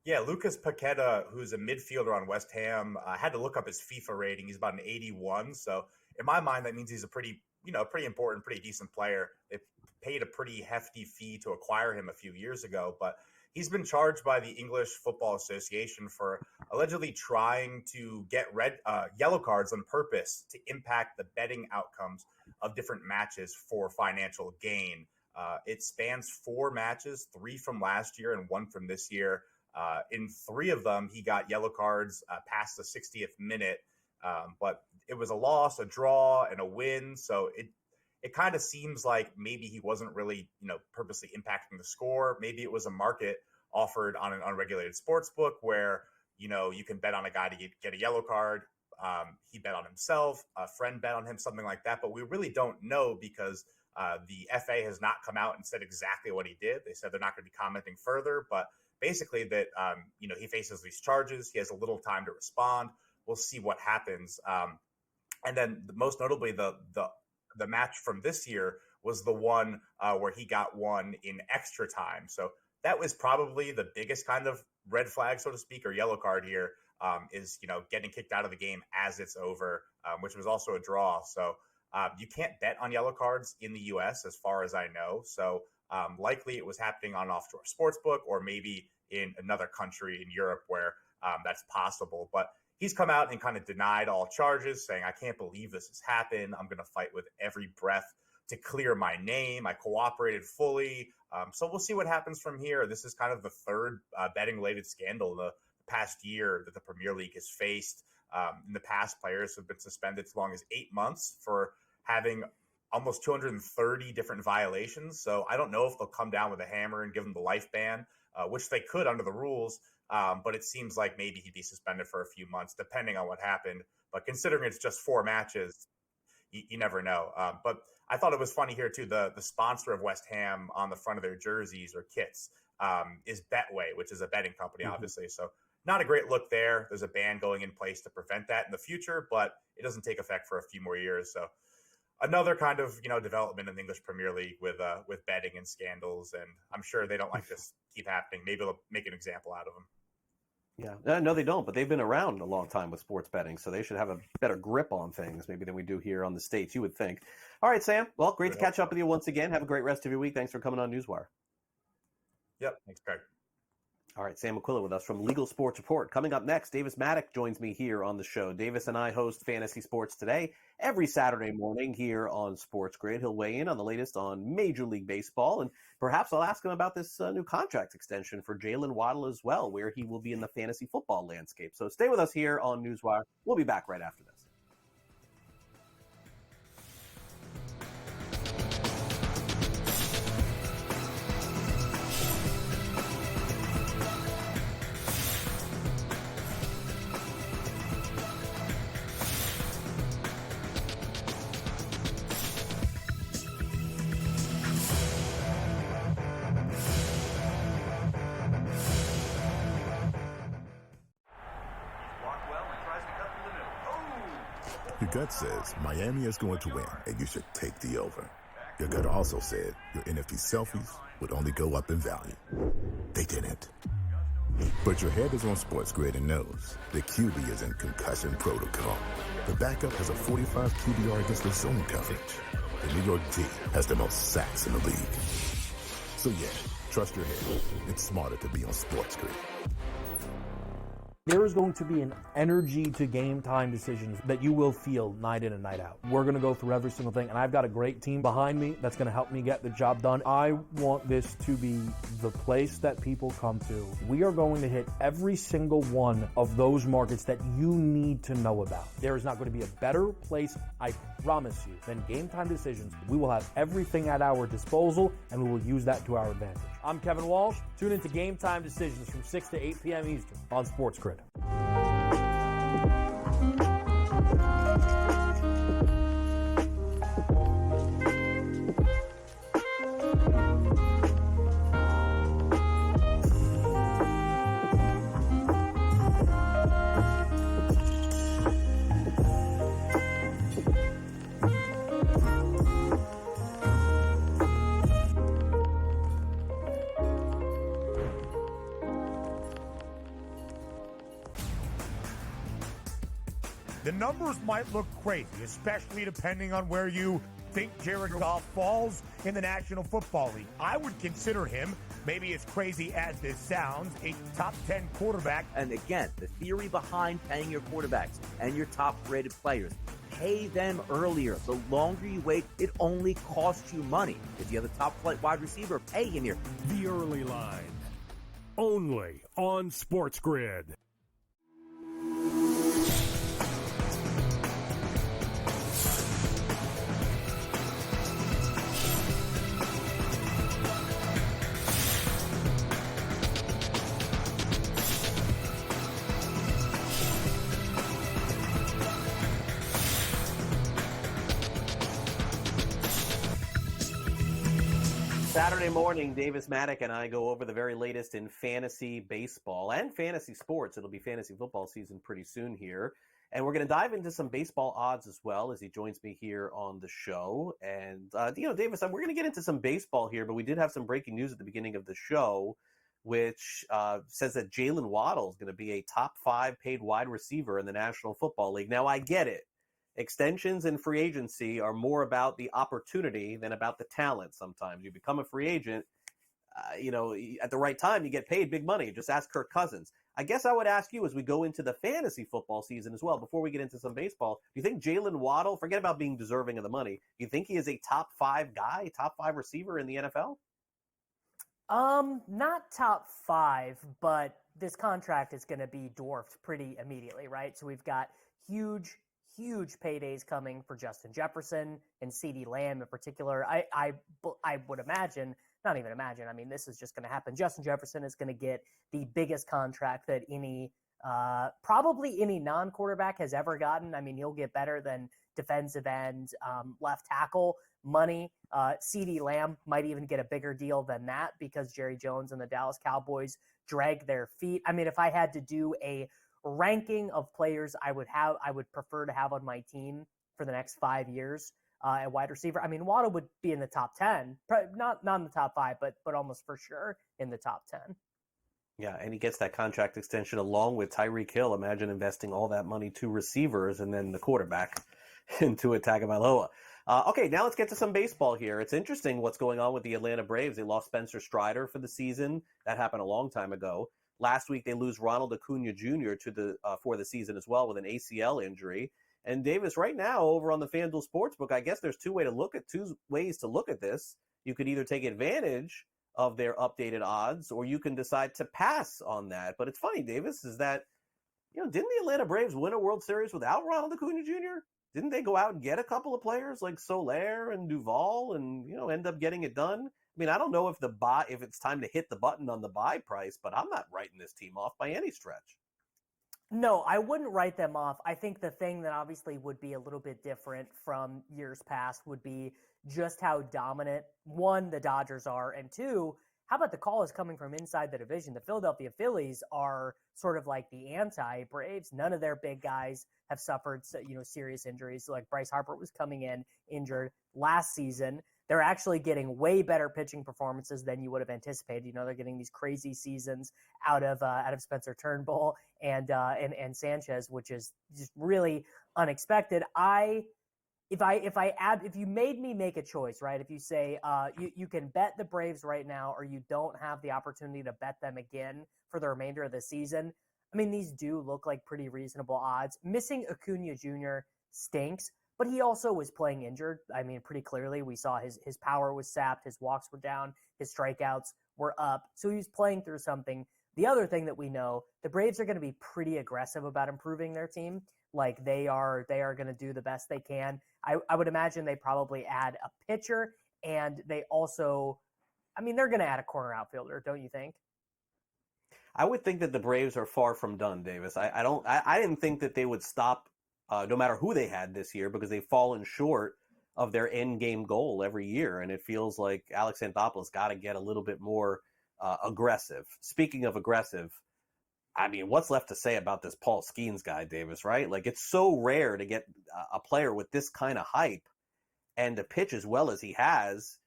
Yeah, Lucas Paqueta, who's a midfielder on West Ham, I had to look up his FIFA rating. He's about an 81. So in my mind, that means he's a pretty important, pretty decent player. They paid a pretty hefty fee to acquire him a few years ago, but he's been charged by the English Football Association for allegedly trying to get yellow cards on purpose to impact the betting outcomes of different matches for financial gain. It spans 4 matches, 3 from last year and 1 from this year. In 3 of them, he got yellow cards past the 60th minute, but it was a loss, a draw, and a win. So it kind of seems like maybe he wasn't really, purposely impacting the score. Maybe it was a market offered on an unregulated sports book where, you can bet on a guy to get a yellow card. He bet on himself, a friend bet on him, something like that. But we really don't know because the FA has not come out and said exactly what he did. They said they're not going to be commenting further, but basically that, he faces these charges. He has a little time to respond. We'll see what happens. And then most notably, the match from this year was the one where he got one in extra time. So that was probably the biggest kind of red flag, so to speak, or yellow card here, is, getting kicked out of the game as it's over, which was also a draw. So you can't bet on yellow cards in the U.S. as far as I know. So likely it was happening on offshore sportsbook, or maybe in another country in Europe where that's possible. But he's come out and kind of denied all charges, saying, I can't believe this has happened. I'm going to fight with every breath to clear my name. I cooperated fully. So we'll see what happens from here. This is kind of the third betting-related scandal the past year that the Premier League has faced. In the past, players have been suspended as long as 8 months for having almost 230 different violations. So I don't know if they'll come down with a hammer and give them the life ban, which they could under the rules. But it seems like maybe he'd be suspended for a few months, depending on what happened. But considering it's just 4 matches, you never know. But I thought it was funny here, too. The sponsor of West Ham on the front of their jerseys or kits is Betway, which is a betting company, obviously. So not a great look there. There's a ban going in place to prevent that in the future, but it doesn't take effect for a few more years. So another kind of, development in the English Premier League with betting and scandals. And I'm sure they don't like this keep happening. Maybe they'll make an example out of them. Yeah, no, they don't, but they've been around a long time with sports betting, so they should have a better grip on things maybe than we do here on the States, you would think. All right, Sam, well, great to catch up with you once again. Have a great rest of your week. Thanks for coming on NewsWire. Yep, thanks, Craig. All right, Sam McQuillan with us from Legal Sports Report. Coming up next, Davis Mattek joins me here on the show. Davis and I host Fantasy Sports Today every Saturday morning here on SportsGrid. He'll weigh in on the latest on Major League Baseball, and perhaps I'll ask him about this new contract extension for Jalen Waddle as well, where he will be in the fantasy football landscape. So stay with us here on NewsWire. We'll be back right after this. Your gut says Miami is going to win, and you should take the over. Your gut also said your NFT selfies would only go up in value. They didn't. But your head is on SportsGrid and knows the QB is in concussion protocol. The backup has a 45 QBR against the zone coverage. The New York D has the most sacks in the league. So yeah, trust your head. It's smarter to be on SportsGrid. There is going to be an energy to game time decisions that you will feel night in and night out. We're going to go through every single thing, and I've got a great team behind me that's going to help me get the job done. I want this to be the place that people come to. We are going to hit every single one of those markets that you need to know about. There is not going to be a better place, I promise you, than Game Time Decisions. We will have everything at our disposal, and we will use that to our advantage. I'm Kevin Walsh. Tune into Game Time Decisions from 6 to 8 p.m. Eastern on SportsGrid. The numbers might look crazy, especially depending on where you think Jared Goff falls in the National Football League. I would consider him, maybe as crazy as this sounds, a top 10 quarterback. And again, the theory behind paying your quarterbacks and your top-rated players, pay them earlier. The longer you wait, it only costs you money. If you have a top-flight wide receiver, pay him here. The Early Line, only on SportsGrid. Saturday morning, Davis Mattek and I go over the very latest in fantasy baseball and fantasy sports. It'll be fantasy football season pretty soon here. And we're going to dive into some baseball odds as well as he joins me here on the show. And, Davis, we're going to get into some baseball here, but we did have some breaking news at the beginning of the show, which says that Jalen Waddle is going to be a top 5 paid wide receiver in the National Football League. Now, I get it. Extensions and free agency are more about the opportunity than about the talent sometimes. You become a free agent, at the right time, you get paid big money. Just ask Kirk Cousins. I guess I would ask you as we go into the fantasy football season as well, before we get into some baseball, do you think Jalen Waddle, forget about being deserving of the money, do you think he is a top 5 guy, top 5 receiver in the NFL? Not top 5, but this contract is going to be dwarfed pretty immediately, right? So we've got huge paydays coming for Justin Jefferson and CeeDee Lamb in particular. I would imagine, not even imagine, I mean, this is just going to happen. Justin Jefferson is going to get the biggest contract that probably any non-quarterback has ever gotten. I mean, he'll get better than defensive end, left tackle money. CeeDee Lamb might even get a bigger deal than that because Jerry Jones and the Dallas Cowboys drag their feet. I mean, if I had to do a ranking of players I would prefer to have on my team for the next 5 years at wide receiver, I mean, Waddle would be in the top 10, not in the top 5, but almost for sure in the top 10. Yeah, and he gets that contract extension along with Tyreek Hill. Imagine investing all that money to receivers and then the quarterback into Tagovailoa. Okay, now let's get to some baseball here. It's interesting what's going on with the Atlanta Braves. They lost Spencer Strider for the season. That happened a long time ago. Last week, they lose Ronald Acuna Jr. for the season as well with an ACL injury. And Davis, right now over on the FanDuel Sportsbook, I guess there's two ways to look at this. You could either take advantage of their updated odds, or you can decide to pass on that. But it's funny, Davis, is that didn't the Atlanta Braves win a World Series without Ronald Acuna Jr.? Didn't they go out and get a couple of players like Soler and Duvall and end up getting it done? I mean, I don't know if it's time to hit the button on the buy price, but I'm not writing this team off by any stretch. No, I wouldn't write them off. I think the thing that obviously would be a little bit different from years past would be just how dominant, one, the Dodgers are, and two, how about the call is coming from inside the division? The Philadelphia Phillies are sort of like the anti-Braves. None of their big guys have suffered, serious injuries. Like Bryce Harper was coming in injured last season. They're actually getting way better pitching performances than you would have anticipated. They're getting these crazy seasons out of Spencer Turnbull and Sanchez, which is just really unexpected. If you made me make a choice, right? If you say you can bet the Braves right now, or you don't have the opportunity to bet them again for the remainder of the season, I mean, these do look like pretty reasonable odds. Missing Acuna Jr. stinks, but he also was playing injured. I mean, pretty clearly we saw his power was sapped, his walks were down, his strikeouts were up. So he was playing through something. The other thing that we know, the Braves are going to be pretty aggressive about improving their team. Like they are going to do the best they can. I would imagine they probably add a pitcher, and they also, they're going to add a corner outfielder, don't you think? I would think that the Braves are far from done, Davis. I didn't think that they would stop no matter who they had this year, because they've fallen short of their end game goal every year. And it feels like Alex Anthopoulos got to get a little bit more aggressive. Speaking of aggressive, what's left to say about this Paul Skeens guy, Davis, right? Like, it's so rare to get a player with this kind of hype and to pitch as well as he has.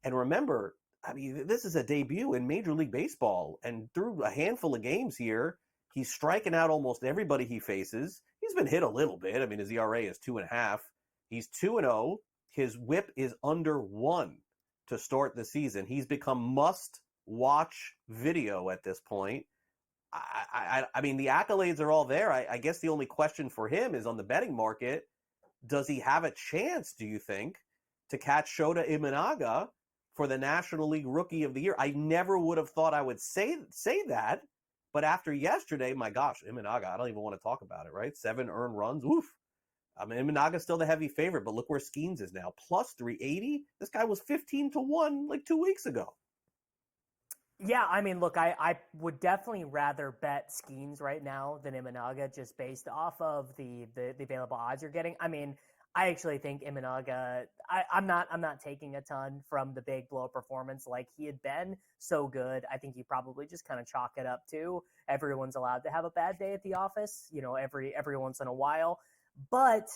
And remember, this is a debut in Major League Baseball, and through a handful of games here, he's striking out almost everybody he faces. He's been hit a little bit. His ERA is 2.5. He's 2-0. His WHIP is under 1 to start the season. He's become must-watch video at this point. The accolades are all there. I guess the only question for him is on the betting market. Does he have a chance, do you think, to catch Shota Imanaga for the National League Rookie of the Year? I never would have thought I would say that, but after yesterday, my gosh, Imanaga, I don't even want to talk about it, right? 7 earned runs, woof. Imanaga's still the heavy favorite, but look where Skeens is now, plus 380. This guy was 15-1 like 2 weeks ago. Yeah, look, I would definitely rather bet Skeens right now than Imanaga, just based off of the available odds you're getting. I actually think Imanaga, I'm not taking a ton from the big blow performance like he had been so good. I think you probably just kind of chalk it up to everyone's allowed to have a bad day at the office, every once in a while. But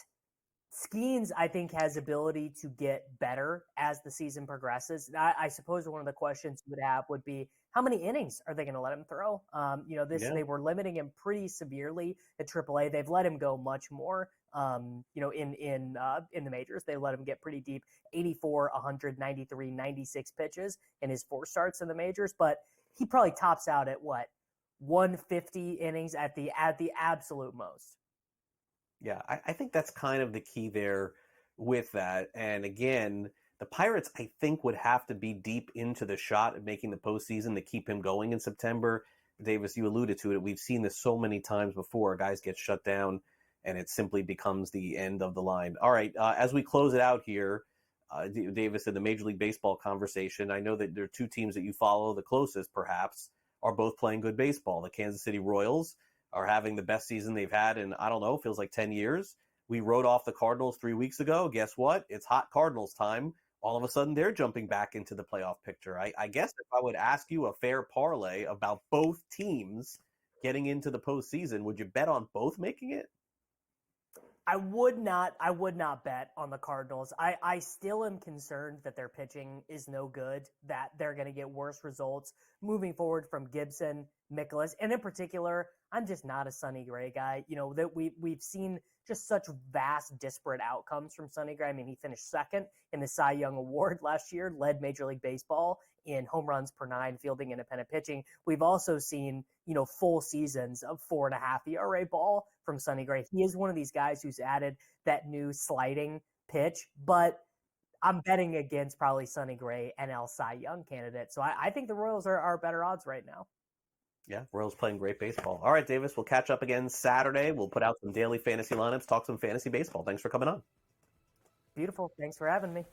Skeens, I think, has ability to get better as the season progresses. I suppose one of the questions you would have would be, how many innings are they going to let him throw? They were limiting him pretty severely at AAA. They've let him go much more. In the majors, they let him get pretty deep, 84, 193, 96 pitches in his 4 starts in the majors. But he probably tops out at 150 innings at the absolute most. Yeah, I think that's kind of the key there with that. And again, the Pirates, I think, would have to be deep into the shot at making the postseason to keep him going in September. Davis, you alluded to it. We've seen this so many times before. Guys get shut down, and it simply becomes the end of the line. All right, as we close it out here, Davis, in the Major League Baseball conversation, I know that there are two teams that you follow the closest, perhaps, are both playing good baseball. The Kansas City Royals are having the best season they've had in, I don't know, feels like 10 years. We wrote off the Cardinals 3 weeks ago. Guess what? It's hot Cardinals time. All of a sudden, they're jumping back into the playoff picture. I guess if I would ask you a fair parlay about both teams getting into the postseason, would you bet on both making it? I would not bet on the Cardinals. I still am concerned that their pitching is no good, that they're going to get worse results moving forward from Gibson, McQuillan, and in particular, I'm just not a Sonny Gray guy. You know, that we've seen just such vast, disparate outcomes from Sonny Gray. I mean, he finished second in the Cy Young Award last year, led Major League Baseball in home runs per nine, fielding independent pitching. We've also seen, full seasons of 4.5 ERA ball from Sonny Gray. He is one of these guys who's added that new sliding pitch, but I'm betting against probably Sonny Gray, NL Cy Young candidate. So I think the Royals are better odds right now. Yeah, Royals playing great baseball. All right, Davis, we'll catch up again Saturday. We'll put out some daily fantasy lineups, talk some fantasy baseball. Thanks for coming on. Beautiful. Thanks for having me.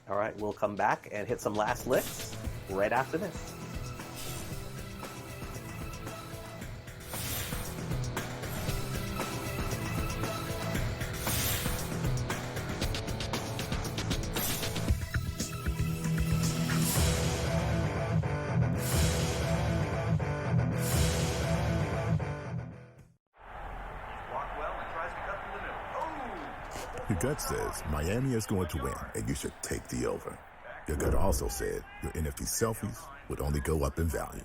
All right, we'll come back and hit some last licks right after this. Your gut says Miami is going to win, and you should take the over. Your gut also said your NFT selfies would only go up in value.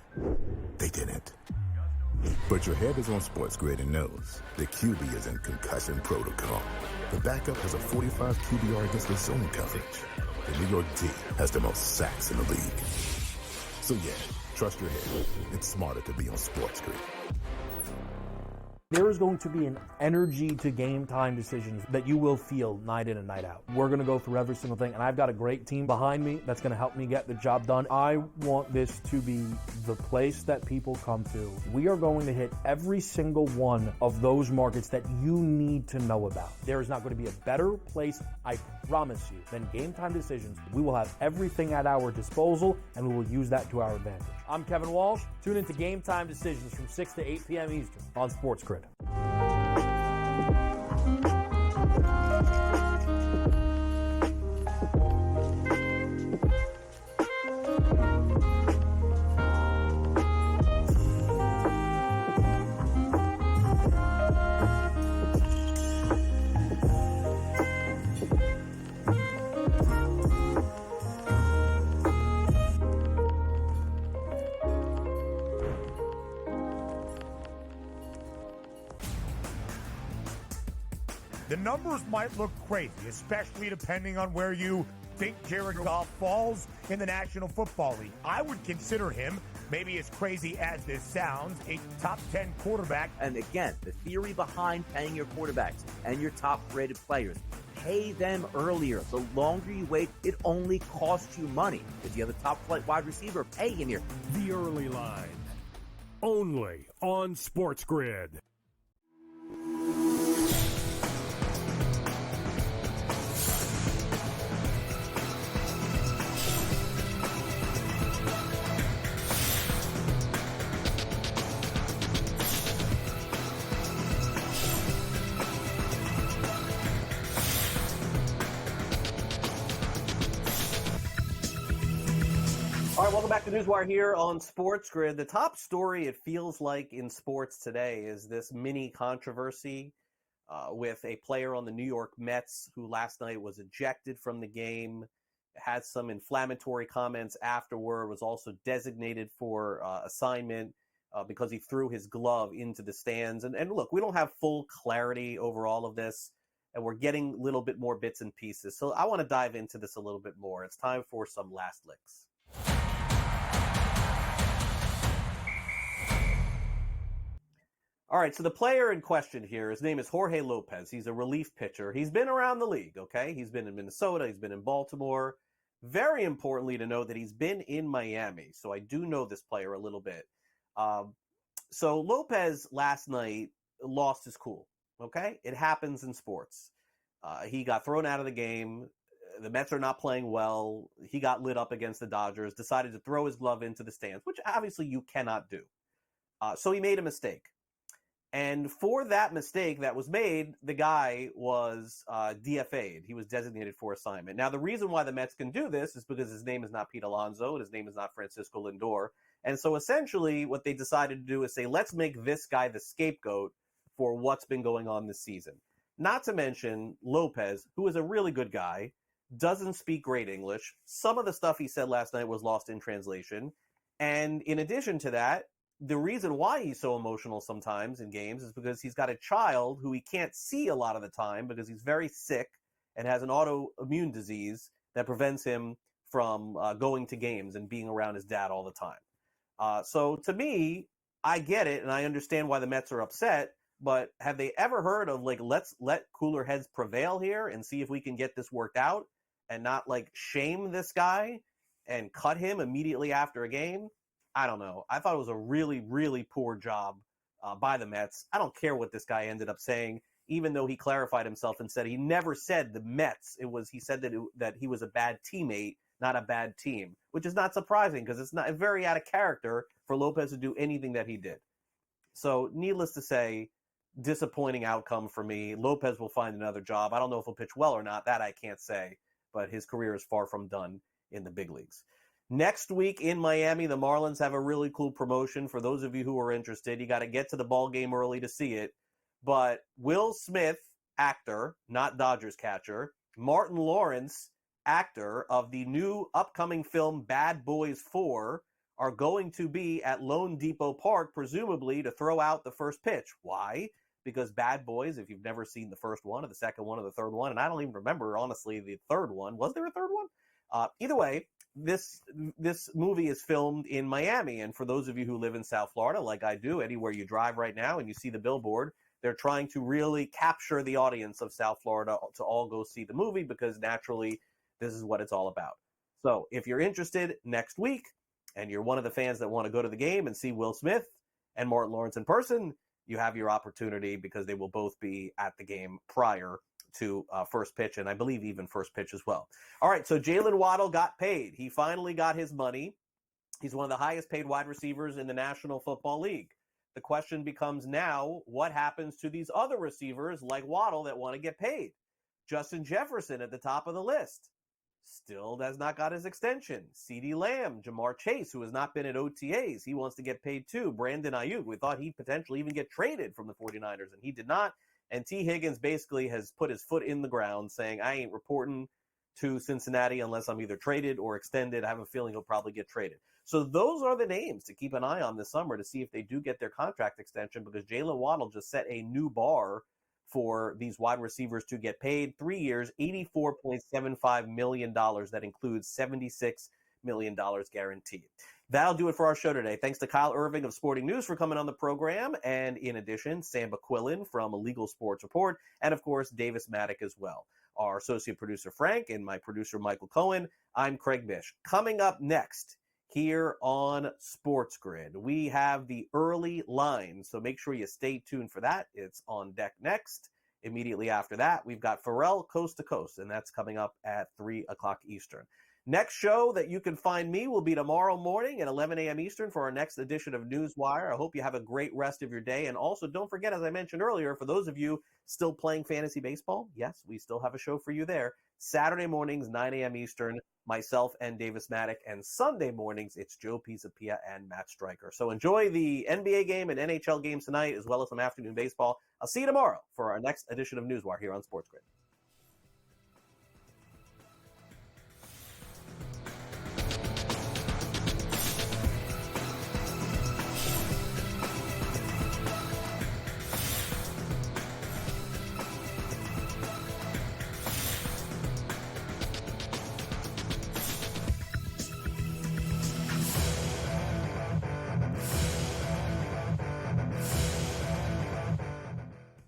They didn't. But your head is on SportsGrid and knows the QB is in concussion protocol. The backup has a 45 QBR against the zone coverage. The New York D has the most sacks in the league. So yeah, trust your head. It's smarter to be on SportsGrid. There is going to be an energy to game time decisions that you will feel night in and night out. We're going to go through every single thing, and I've got a great team behind me that's going to help me get the job done. I want this to be the place that people come to. We are going to hit every single one of those markets that you need to know about. There is not going to be a better place, I promise you, than Game Time Decisions. We will have everything at our disposal, and we will use that to our advantage. I'm Kevin Walsh. Tune into Game Time Decisions from 6 to 8 p.m. Eastern on SportsGrid. The numbers might look crazy, especially depending on where you think Jared Goff falls in the National Football League. I would consider him, maybe as crazy as this sounds, a top 10 quarterback. And again, the theory behind paying your quarterbacks and your top-rated players, pay them earlier. The longer you wait, it only costs you money. If you have a top-flight wide receiver, pay him here. The Early Line, only on SportsGrid. All right, welcome back to NewsWire here on SportsGrid. The top story, it feels like, in sports today is this mini controversy with a player on the New York Mets who last night was ejected from the game, had some inflammatory comments afterward, was also designated for assignment because he threw his glove into the stands. And look, we don't have full clarity over all of this, and we're getting a little bit more bits and pieces. So I want to dive into this a little bit more. It's time for some last licks. All right, so the player in question here, his name is Jorge Lopez. He's a relief pitcher. He's been around the league, okay? He's been in Minnesota. He's been in Baltimore. Very importantly to know that he's been in Miami, so I do know this player a little bit. So Lopez last night lost his cool, okay? It happens in sports. He got thrown out of the game. The Mets are not playing well. He got lit up against the Dodgers, decided to throw his glove into the stands, which obviously you cannot do. So he made a mistake. And for that mistake that was made, the guy was DFA'd. He was designated for assignment. Now, the reason why the Mets can do this is because his name is not Pete Alonso and his name is not Francisco Lindor. And so essentially what they decided to do is say, let's make this guy the scapegoat for what's been going on this season. Not to mention Lopez, who is a really good guy, doesn't speak great English. Some of the stuff he said last night was lost in translation. And in addition to that, the reason why he's so emotional sometimes in games is because he's got a child who he can't see a lot of the time because he's very sick and has an autoimmune disease that prevents him from going to games and being around his dad all the time. So to me, I get it and I understand why the Mets are upset, but have they ever heard of, like, let's let cooler heads prevail here and see if we can get this worked out and not, like, shame this guy and cut him immediately after a game? I don't know. I thought it was a really, really poor job by the Mets. I don't care what this guy ended up saying, even though he clarified himself and said he never said the Mets. He said that he was a bad teammate, not a bad team, which is not surprising because it's not very out of character for Lopez to do anything that he did. So needless to say, disappointing outcome for me. Lopez will find another job. I don't know if he'll pitch well or not. That I can't say, but his career is far from done in the big leagues. Next week in Miami, the Marlins have a really cool promotion. For those of you who are interested, you got to get to the ball game early to see it. But Will Smith, actor, not Dodgers catcher, Martin Lawrence, actor of the new upcoming film Bad Boys 4, are going to be at Lone Depot Park, presumably to throw out the first pitch. Why? Because Bad Boys, if you've never seen the first one or the second one or the third one, and I don't even remember, honestly, the third one. Was there a third one? Either way, this movie is filmed in Miami, and for those of you who live in South Florida, like I do, anywhere you drive right now and you see the billboard, they're trying to really capture the audience of South Florida to all go see the movie because naturally this is what it's all about. So if you're interested next week and you're one of the fans that want to go to the game and see Will Smith and Martin Lawrence in person, you have your opportunity because they will both be at the game prior to first pitch, and I believe even first pitch as well. All right, so Jalen Waddle got paid. He finally got his money. He's one of the highest paid wide receivers in the National Football League. The question becomes now, what happens to these other receivers like Waddle that want to get paid? Justin Jefferson at the top of the list still has not got his extension. CeeDee Lamb, Jamar Chase, who has not been at OTAs, he wants to get paid too. Brandon Ayuk, we thought he'd potentially even get traded from the 49ers, and he did not. And T. Higgins basically has put his foot in the ground saying, I ain't reporting to Cincinnati unless I'm either traded or extended. I have a feeling he'll probably get traded. So those are the names to keep an eye on this summer to see if they do get their contract extension, because Jalen Waddle just set a new bar for these wide receivers to get paid. 3 years, $84.75 million. That includes $76 million guaranteed. That'll do it for our show today. Thanks to Kyle Irving of Sporting News for coming on the program. And in addition, Sam McQuillan from Legal Sports Report. And of course, Davis Mattek as well. Our associate producer, Frank, and my producer, Michael Cohen. I'm Craig Mish. Coming up next here on SportsGrid, we have the early line. So make sure you stay tuned for that. It's on deck next. Immediately after that, we've got Pharrell Coast to Coast, and that's coming up at 3 o'clock Eastern. Next show that you can find me will be tomorrow morning at 11 a.m. Eastern for our next edition of NewsWire. I hope you have a great rest of your day. And also, don't forget, as I mentioned earlier, for those of you still playing fantasy baseball, yes, we still have a show for you there. Saturday mornings, 9 a.m. Eastern, myself and Davis Mattek. And Sunday mornings, it's Joe Pisapia and Matt Stryker. So enjoy the NBA game and NHL games tonight, as well as some afternoon baseball. I'll see you tomorrow for our next edition of NewsWire here on SportsGrid.